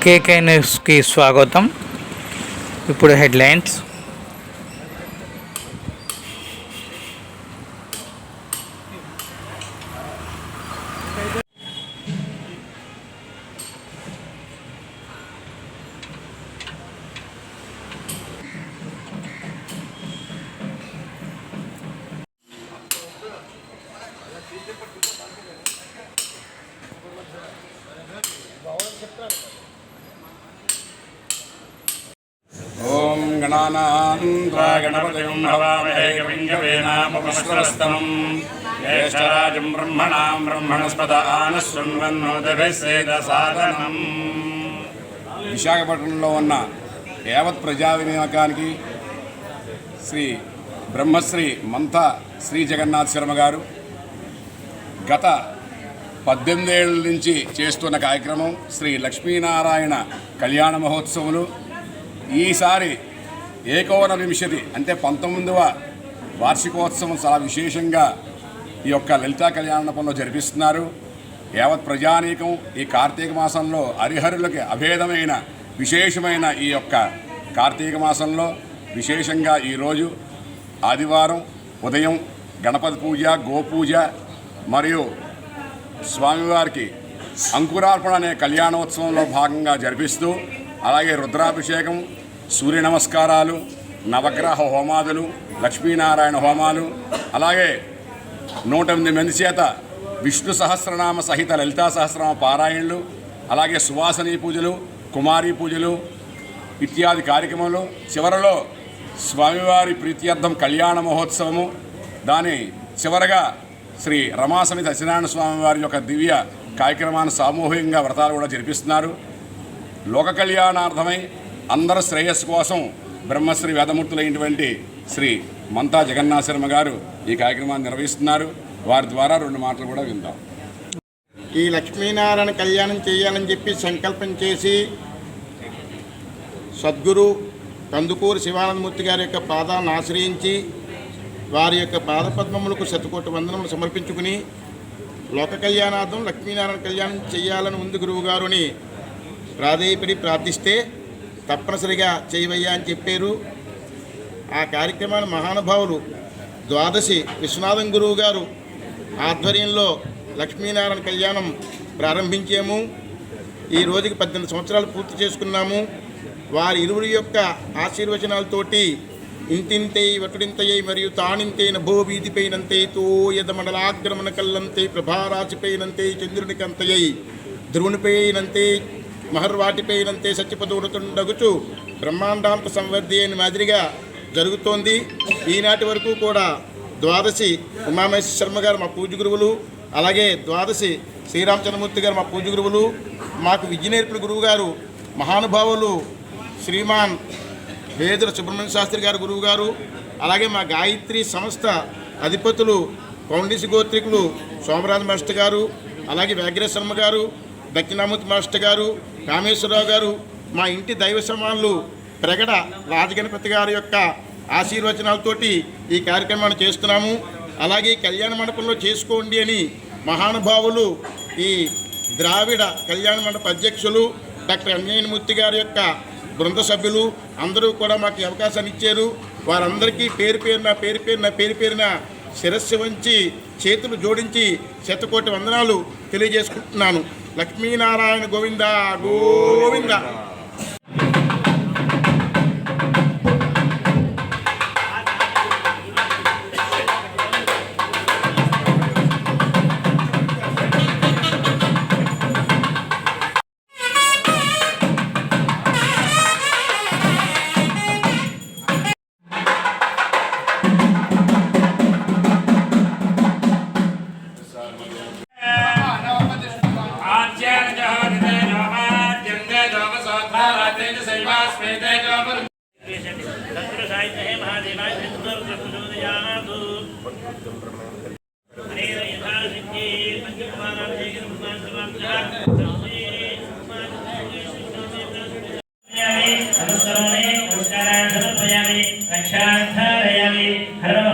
కేకే న్యూస్కి స్వాగతం. ఇప్పుడు హెడ్లైన్స్. ఓం గణానాన్వా గణపతిం హవామహే కవిం కవీనాముపమశ్రవస్తమం జ్యేష్ఠరాజం బ్రహ్మణాం బ్రహ్మణస్పద ఆనశృణ్వన్నోదభిసేదసాదనం. విశాఖపట్నంలో ఉన్న యావత్ ప్రజా వినియోగానికి శ్రీ బ్రహ్మశ్రీ మంతా శ్రీ జగన్నాథ్ శర్మ గారు గత 18 ఏళ్ళ నుంచి చేస్తున్న కార్యక్రమం శ్రీ లక్ష్మీనారాయణ కళ్యాణ మహోత్సవములు. ఈసారి 19 అంటే 19వ వార్షికోత్సవం చాలా విశేషంగా ఈ యొక్క లలితా కళ్యాణంలో జరిపిస్తున్నారు. యావత్ ప్రజానీకం ఈ కార్తీక మాసంలో హరిహరులకి అభేదమైన విశేషమైన ఈ యొక్క కార్తీక మాసంలో విశేషంగా ఈరోజు ఆదివారం ఉదయం గణపతి పూజ, గోపూజ మరియు స్వామివారికి అంకురార్పణ అనే కళ్యాణోత్సవంలో భాగంగా జరిపిస్తూ, అలాగే రుద్రాభిషేకం, సూర్య నమస్కారాలు, నవగ్రహ హోమాదులు, లక్ష్మీనారాయణ హోమాలు, అలాగే 108 మంది చేత విష్ణు సహస్రనామ సహిత లలితా సహస్రనామ పారాయణలు, అలాగే సువాసనీ పూజలు, కుమారీ పూజలు ఇత్యాది కార్యక్రమాలు. చివరలో స్వామివారి ప్రీత్యర్థం కళ్యాణ మహోత్సవము. దాని చివరగా శ్రీ రమాసమిత సత్యనారాయణ స్వామి వారి యొక్క దివ్య కార్యక్రమాన్ని సామూహికంగా వ్రతాలు కూడా జరిపిస్తున్నారు. లోక కళ్యాణార్థమై అందరి శ్రేయస్సు కోసం బ్రహ్మశ్రీ వేదమూర్తులైనటువంటి శ్రీ మంతా జగన్నాథ శర్మ గారు ఈ కార్యక్రమాన్ని నిర్వహిస్తున్నారు. వారి ద్వారా 2 మాటలు కూడా విందాం. ఈ లక్ష్మీనారాయణ కళ్యాణం చేయాలని చెప్పి సంకల్పం చేసి సద్గురు కందుకూరు శివానందమూర్తి గారి యొక్క పాదాలను ఆశ్రయించి వారి యొక్క పాదపద్మములకు శతకోటి వందనములు సమర్పించుకుని లోక కళ్యాణార్థం లక్ష్మీనారాయణ కళ్యాణం చేయాలని ఉంది గురువుగారుని ప్రార్థిస్తే తప్పనిసరిగా చేయవయ్యా అని చెప్పారు. ఆ కార్యక్రమాన్ని మహానుభావులు ద్వాదశి విశ్వనాథం గురువు గారు ఆధ్వర్యంలో లక్ష్మీనారాయణ కళ్యాణం ప్రారంభించాము. ఈ రోజుకి 18 సంవత్సరాలు పూర్తి చేసుకున్నాము. వారి ఇరువురి యొక్క ఆశీర్వచనాలతోటి ఇంతింతై వటుడింతయ్యై మరియు తానింతే నభో వీధిపైనంతే తోయద మండలాగ్రమణ కల్లంతే ప్రభారాశిపైనంతే చంద్రునికంతయ్యై ధ్రువునిపైనంతే మహర్వాటిపైనంతే సత్యపదోడుతుండగుచు బ్రహ్మాండాంత సంవర్ధి అయిన మాదిరిగా జరుగుతోంది. ఈనాటి వరకు కూడా ద్వాదశి ఉమామహేశ్వర శర్మ గారు మా పూజ గురువులు, అలాగే ద్వాదశి శ్రీరామచంద్రమూర్తి గారు మా పూజ గురువులు, మాకు విద్య నేర్పిన గురువు గారు మహానుభావులు శ్రీమాన్ వేదుల సుబ్రహ్మణ్య శాస్త్రి గారు గురువు గారు, అలాగే మా గాయత్రి సంస్థ అధిపతులు కౌండిసి గోత్రికులు సోమరాజు మాస్టర్ గారు, అలాగే వ్యాఘ్రేశ్వర శర్మ గారు, దక్షిణామూర్తి మాస్టర్ గారు, కామేశ్వరరావు గారు, మా ఇంటి దైవ సమానులు ప్రగడ రాజగణపతి గారి యొక్క ఆశీర్వచనాలతోటి ఈ కార్యక్రమాన్ని చేస్తున్నాము. అలాగే కళ్యాణ మండపంలో చేసుకోండి అని మహానుభావులు ఈ ద్రావిడ కళ్యాణ మండప అధ్యక్షులు డాక్టర్ అంజనేయమూర్తి గారి యొక్క బృంద సభ్యులు అందరూ కూడా మాకు అవకాశాన్ని ఇచ్చారు. వారందరికీ పేరు పేరున శిరస్సు వంచి చేతులు జోడించి శతకోటి వందనాలు తెలియజేసుకుంటున్నాను. లక్ష్మీనారాయణ గోవింద గోవింద. Hare